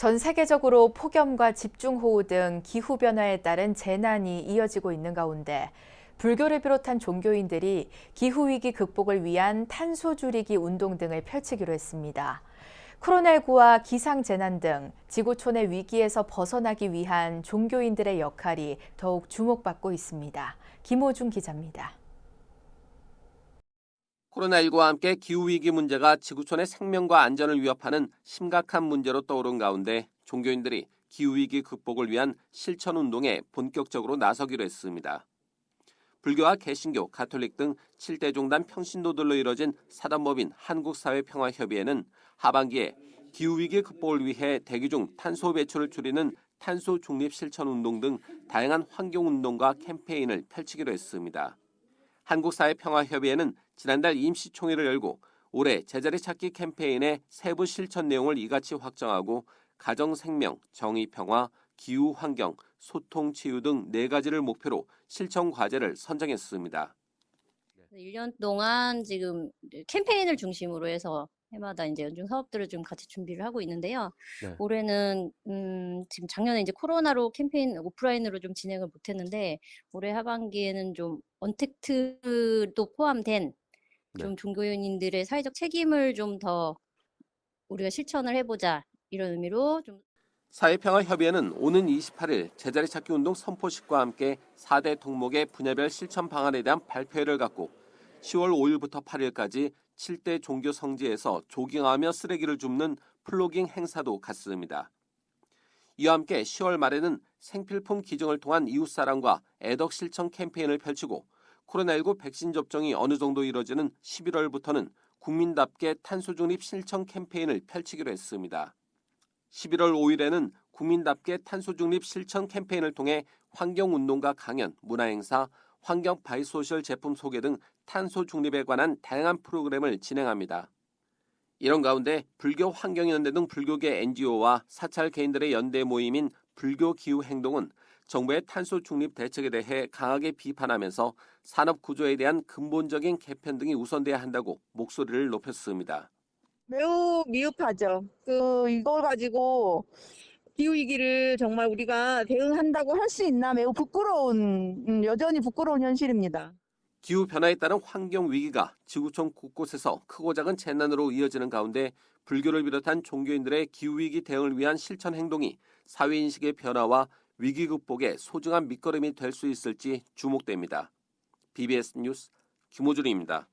전 세계적으로 폭염과 집중호우 등 기후변화에 따른 재난이 이어지고 있는 가운데 불교를 비롯한 종교인들이 기후위기 극복을 위한 탄소 줄이기 운동 등을 펼치기로 했습니다. 코로나19와 기상재난 등 지구촌의 위기에서 벗어나기 위한 종교인들의 역할이 더욱 주목받고 있습니다. 김호중 기자입니다. 코로나19와 함께 기후위기 문제가 지구촌의 생명과 안전을 위협하는 심각한 문제로 떠오른 가운데 종교인들이 기후위기 극복을 위한 실천운동에 본격적으로 나서기로 했습니다. 불교와 개신교, 가톨릭 등 7대 종단 평신도들로 이뤄진 사단법인 한국사회평화협의회는 하반기에 기후위기 극복을 위해 대기 중 탄소 배출을 줄이는 탄소 중립 실천운동 등 다양한 환경운동과 캠페인을 펼치기로 했습니다. 한국사회평화협의회는 지난달 임시총회를 열고 올해 제자리 찾기 캠페인의 세부 실천 내용을 이같이 확정하고 가정 생명, 정의 평화, 기후 환경, 소통 치유 등 4가지를 목표로 실천 과제를 선정했습니다. 1년 동안 지금 캠페인을 중심으로 해서 해마다 이제 연중 사업들을 좀 같이 준비를 하고 있는데요. 네. 올해는 지금 작년에 이제 코로나로 캠페인 오프라인으로 좀 진행을 못했는데 올해 하반기에는 좀 언택트도 포함된 좀 종교인들의 사회적 책임을 좀 더 우리가 실천을 해보자 이런 의미로 좀. 사회평화협의회는 오는 28일 제자리 찾기 운동 선포식과 함께 4대 동목의 분야별 실천 방안에 대한 발표회를 갖고 10월 5일부터 8일까지 7대 종교 성지에서 조깅하며 쓰레기를 줍는 플로깅 행사도 갖습니다. 이와 함께 10월 말에는 생필품 기증을 통한 이웃사랑과 애덕 실천 캠페인을 펼치고 코로나19 백신 접종이 어느 정도 이뤄지는 11월부터는 국민답게 탄소중립 실천 캠페인을 펼치기로 했습니다. 11월 5일에는 국민답게 탄소중립 실천 캠페인을 통해 환경운동가 강연, 문화행사, 환경 바이소셜 제품 소개 등 탄소 중립에 관한 다양한 프로그램을 진행합니다. 이런 가운데 불교 환경연대 등 불교계 NGO와 사찰 개인들의 연대 모임인 불교기후행동은 정부의 탄소 중립 대책에 대해 강하게 비판하면서 산업 구조에 대한 근본적인 개편 등이 우선돼야 한다고 목소리를 높였습니다. 매우 미흡하죠. 이걸 가지고 기후위기를 정말 우리가 대응한다고 할 수 있나 매우 부끄러운, 여전히 부끄러운 현실입니다. 기후변화에 따른 환경위기가 지구촌 곳곳에서 크고 작은 재난으로 이어지는 가운데 불교를 비롯한 종교인들의 기후위기 대응을 위한 실천 행동이 사회인식의 변화와 위기 극복의 소중한 밑거름이 될 수 있을지 주목됩니다. BBS 뉴스 김호준입니다.